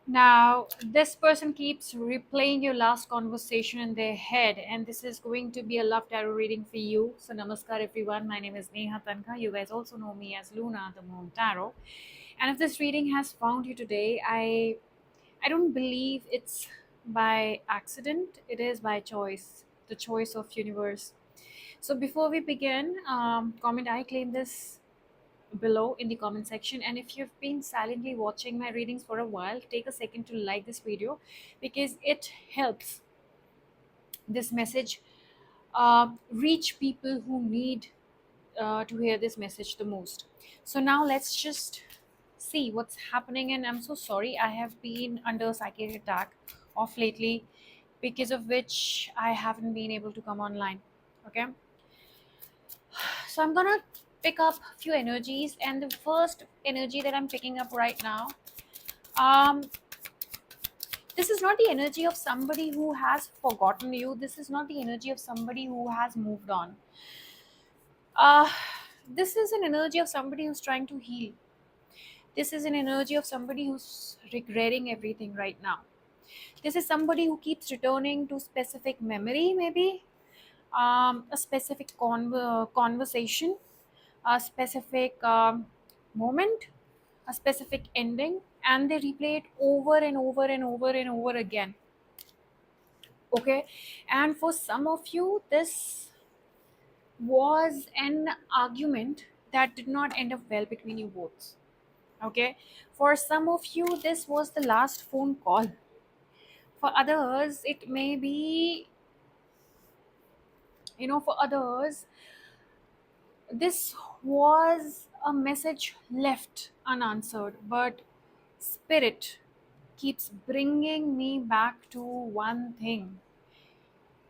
Now, this person keeps replaying your last conversation in their head, and this is going to be a love tarot reading for you. So, namaskar, everyone. My name is Neha Tanka. You guys also know me as Luna, the Moon Tarot. And if this reading has found you today, I don't believe it's by accident. It is by choice, the choice of universe. So, before we begin, comment I claim this below in the comment section, and if you've been silently watching my readings for a while, take a second to like this video because it helps this message reach people who need to hear this message the most. So now let's just see what's happening. And I'm so sorry, I have been under psychic attack of lately, because of which I haven't been able to come online. Okay, so I'm gonna pick up few energies, and the first energy that I'm picking up right now, um this is not the energy of somebody who has forgotten you. This is not the energy of somebody who has moved on. uh this is an energy of somebody who's trying to heal. This is an energy of somebody who's regretting everything right now. This is somebody who keeps returning to specific memory, maybe a specific conversation, a specific moment, a specific ending, and they replay it over and over and over and over again. Okay, and for some of you, this was an argument that did not end up well between you both. Okay, for some of you, this was the last phone call. For others, it may be, for others, this was a message left unanswered, but spirit keeps bringing me back to one thing.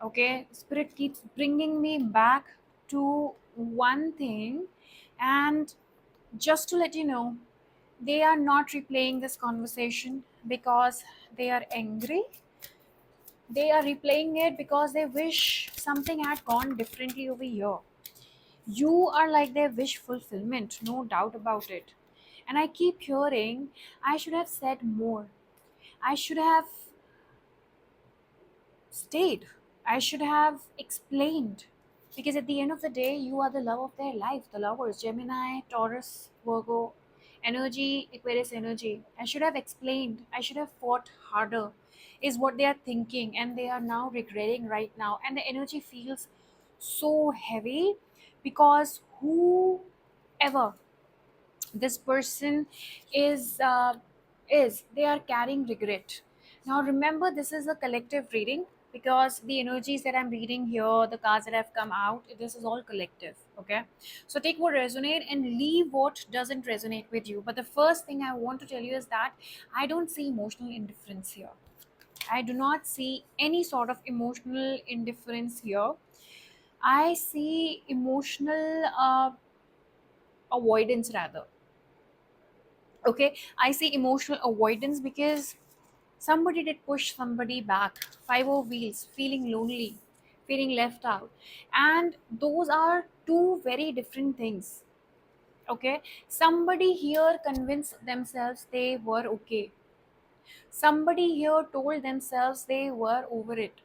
Okay, spirit keeps bringing me back to one thing. And just to let you know, they are not replaying this conversation because they are angry. They are replaying it because they wish something had gone differently over here. You are like their wish fulfillment, no doubt about it. And I keep hearing, I should have said more. I should have stayed. I should have explained. Because at the end of the day, you are the love of their life. The lovers, Gemini, Taurus, Virgo, energy, Aquarius energy. I should have explained. I should have fought harder, is what they are thinking. And they are now regretting right now. And the energy feels so heavy because whoever this person is they are carrying regret. Now remember, this is a collective reading because the energies that I'm reading here, the cards that have come out, this is all collective. Okay, so take what resonate and leave what doesn't resonate with you. But the first thing I want to tell you is that I don't see emotional indifference here. I do not see any sort of emotional indifference here. I see emotional avoidance rather. Okay, I see emotional avoidance because somebody did push somebody back, five o wheels, feeling lonely, feeling left out, and those are two very different things. Okay, somebody here convinced themselves they were okay. Somebody here told themselves they were over it.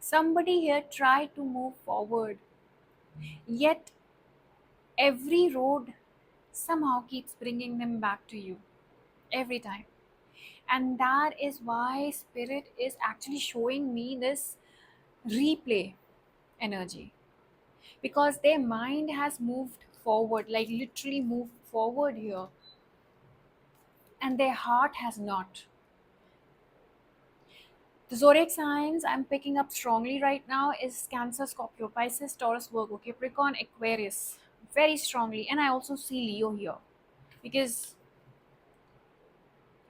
Somebody here tried to move forward, yet every road somehow keeps bringing them back to you every time. And that is why spirit is actually showing me this replay energy, because their mind has moved forward, like literally moved forward here, and their heart has not. The zodiac signs I'm picking up strongly right now is Cancer, Scorpio, Pisces, Taurus, Virgo, Capricorn, Aquarius, very strongly. And I also see Leo here because,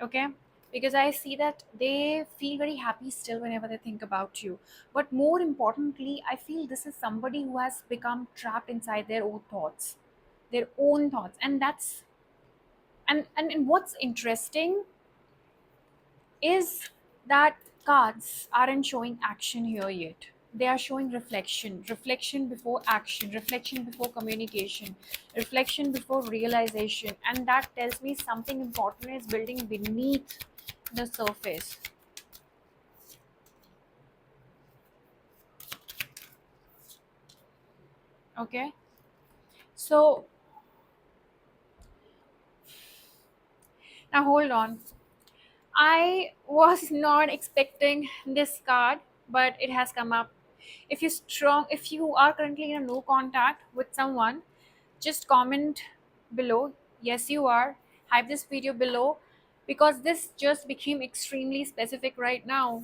okay, because I see that they feel very happy still whenever they think about you. But more importantly, I feel this is somebody who has become trapped inside their own thoughts, their own thoughts. And that's and what's interesting is that cards aren't showing action here yet. They are showing reflection, reflection before action, reflection before communication, reflection before realization. And that tells me something important is building beneath the surface. Okay, so now hold on. I was not expecting this card, but it has come up. If you are currently in a no contact with someone, just comment below. Yes, you are. Hype this video below, because this just became extremely specific right now.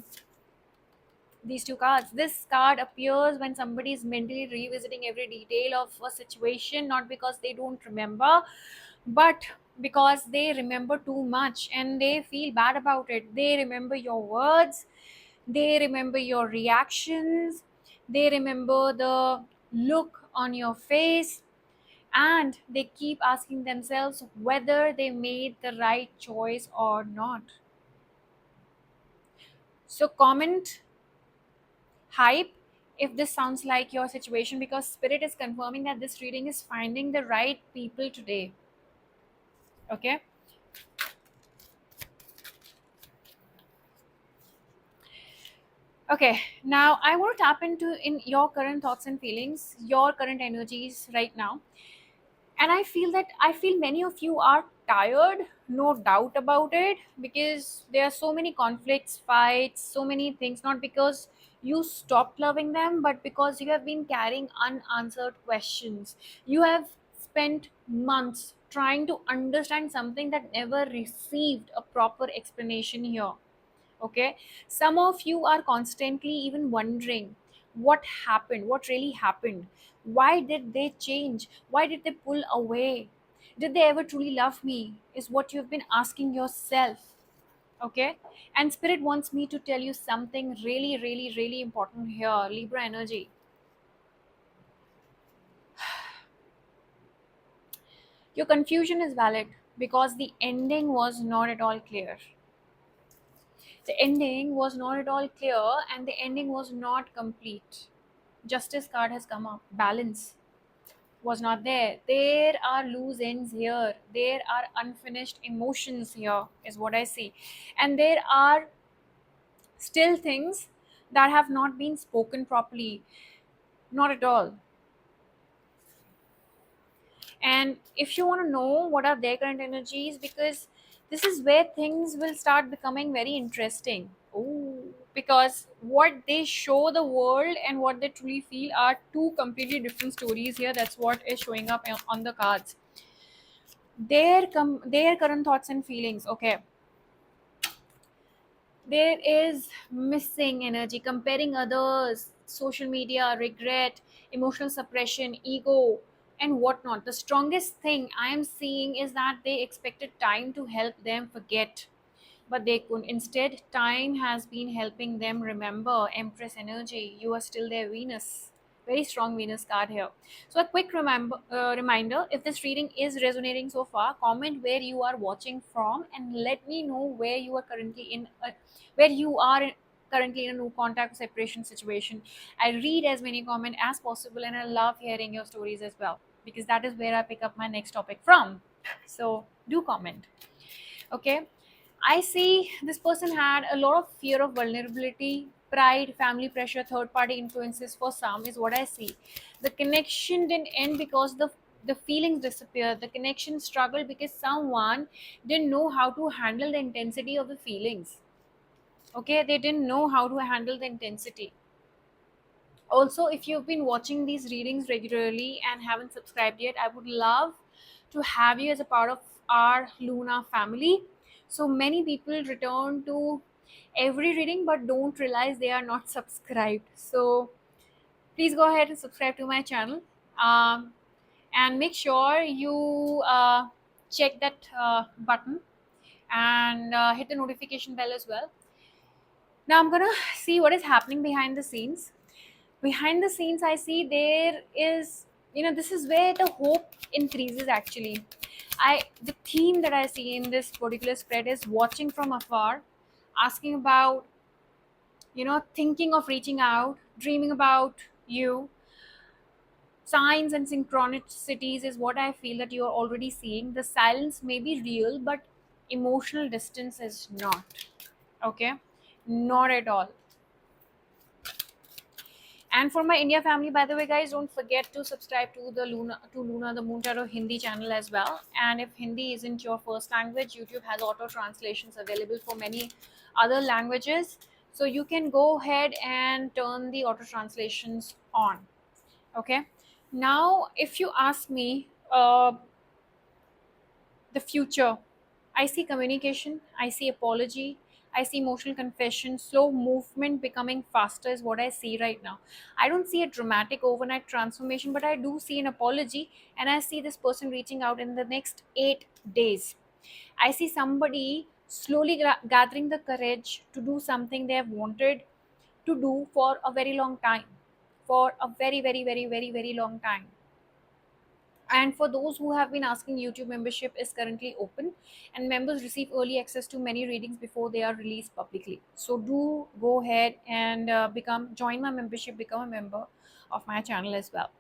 These two cards. This card appears when somebody is mentally revisiting every detail of a situation, not because they don't remember, but because they remember too much and they feel bad about it. They remember your words, they remember your reactions, they remember the look on your face, and they keep asking themselves whether they made the right choice or not. So, comment hype if this sounds like your situation, because spirit is confirming that this reading is finding the right people today. Okay, okay, now I want to tap into in your current thoughts and feelings, your current energies right now. And I feel many of you are tired, no doubt about it, because there are so many conflicts, fights, so many things, not because you stopped loving them, but because you have been carrying unanswered questions. You have spent months trying to understand something that never received a proper explanation here. Okay, some of you are constantly even wondering what happened, what really happened, why did they change, why did they pull away, did they ever truly love me, is what you've been asking yourself. Okay, and spirit wants me to tell you something really, really, really important here, Libra energy. Your confusion is valid, because the ending was not at all clear. The ending was not at all clear, and the ending was not complete. Justice card has come up. Balance was not there. There are loose ends here. There are unfinished emotions here, is what I see. And there are still things that have not been spoken properly. Not at all. And if you want to know what are their current energies, because this is where things will start becoming very interesting. Ooh, because what they show the world and what they truly feel are two completely different stories here. That's what is showing up on the cards. Their current thoughts and feelings. Okay, there is missing energy, comparing others, social media, regret, emotional suppression, ego, and whatnot. The strongest thing I am seeing is that they expected time to help them forget, but they couldn't. Instead, time has been helping them remember. Empress energy, you are still there, Venus. Very strong Venus card here. So, a quick reminder, if this reading is resonating so far, comment where you are watching from and let me know where you are currently currently in a no contact separation situation. I read as many comments as possible, and I love hearing your stories as well, because that is where I pick up my next topic from. So, do comment. Okay, I see this person had a lot of fear of vulnerability, pride, family pressure, third party influences for some, is what I see. The connection didn't end because the feelings disappeared. The connection struggled because someone didn't know how to handle the intensity of the feelings. Okay, they didn't know how to handle the intensity. Also, if you've been watching these readings regularly and haven't subscribed yet, I would love to have you as a part of our Luna family. So many people return to every reading but don't realize they are not subscribed. So please go ahead and subscribe to my channel, um, and make sure you check that button and hit the notification bell as well. Now I'm gonna see what is happening behind the scenes. Behind the scenes, I see there is, this is where the hope increases actually. The theme that I see in this particular spread is watching from afar, asking about, thinking of reaching out, dreaming about you. Signs and synchronicities is what I feel that you are already seeing. The silence may be real, but emotional distance is not. Okay, not at all. And for my India family, by the way, guys, don't forget to subscribe to the Luna the Moon Tarot Hindi channel as well. And if Hindi isn't your first language, YouTube has auto translations available for many other languages. So you can go ahead and turn the auto translations on. Okay. Now, if you ask me, the future, I see communication, I see apology, I see emotional confession, slow movement becoming faster is what I see right now. I don't see a dramatic overnight transformation, but I do see an apology, and I see this person reaching out in the next 8 days. I see somebody slowly gathering the courage to do something they have wanted to do for a very long time, for a very, very, very, very, very long time. And for those who have been asking, YouTube membership is currently open, and members receive early access to many readings before they are released publicly. So do go ahead and join my membership, become a member of my channel as well.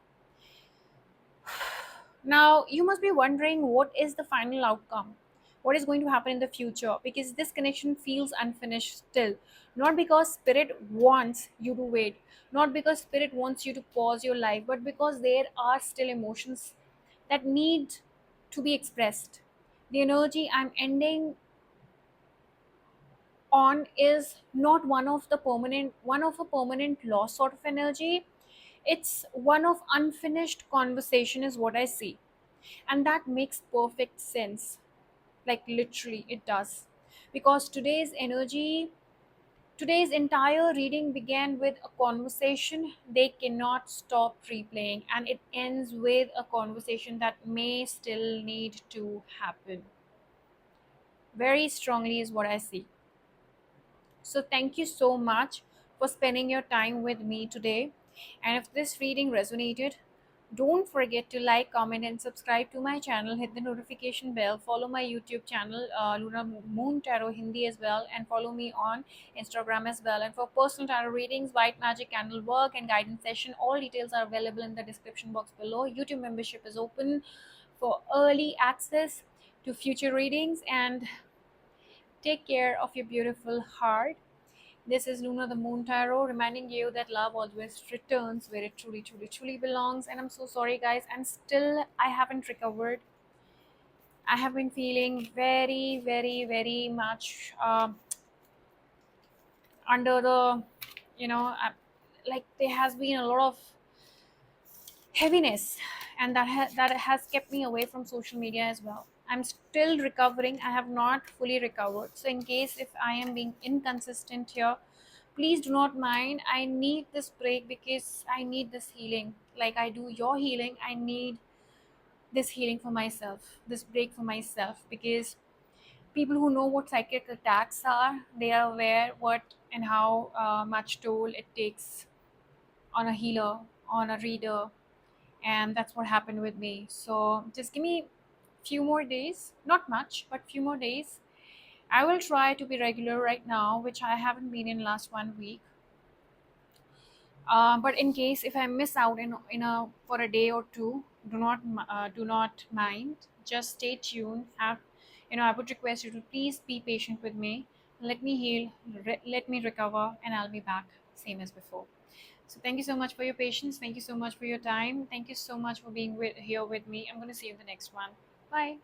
Now, you must be wondering, what is the final outcome? What is going to happen in the future? Because this connection feels unfinished still. Not because Spirit wants you to wait, not because Spirit wants you to pause your life, but because there are still emotions that need to be expressed. The energy I'm ending on is not one of a permanent loss sort of energy. It's one of unfinished conversation is what I see. And that makes perfect sense. Like literally it does. Because today's entire reading began with a conversation they cannot stop replaying, and it ends with a conversation that may still need to happen. Very strongly is what I see. So, thank you so much for spending your time with me today. And if this reading resonated, don't forget to like, comment, and subscribe to my channel. Hit the notification bell. Follow my YouTube channel, Luna Moon Tarot Hindi as well, and follow me on Instagram as well. And for personal tarot readings, white magic candle work, and guidance session, all details are available in the description box below. YouTube membership is open for early access to future readings, and take care of your beautiful heart. This is Luna the Moon Tarot, reminding you that love always returns where it truly, truly, truly belongs. And I'm so sorry, guys, and still I haven't recovered. I have been feeling very, very, very much under the, like there has been a lot of heaviness, and that has kept me away from social media as well. I'm still recovering. I have not fully recovered. So in case if I am being inconsistent here, please do not mind. I need this break because I need this healing. Like I do your healing, I need this healing for myself, this break for myself, because people who know what psychic attacks are, they are aware what and how much toll it takes on a healer, on a reader. And that's what happened with me. So just give me few more days, not much, but few more days. I will try to be regular right now, which I haven't been in last 1 week. But in case if I miss out in a for a day or two, do not mind. Just stay tuned. I would request you to please be patient with me. Let me heal. Let me recover, and I'll be back same as before. So thank you so much for your patience. Thank you so much for your time. Thank you so much for being here with me. I'm going to see you in the next one. Bye.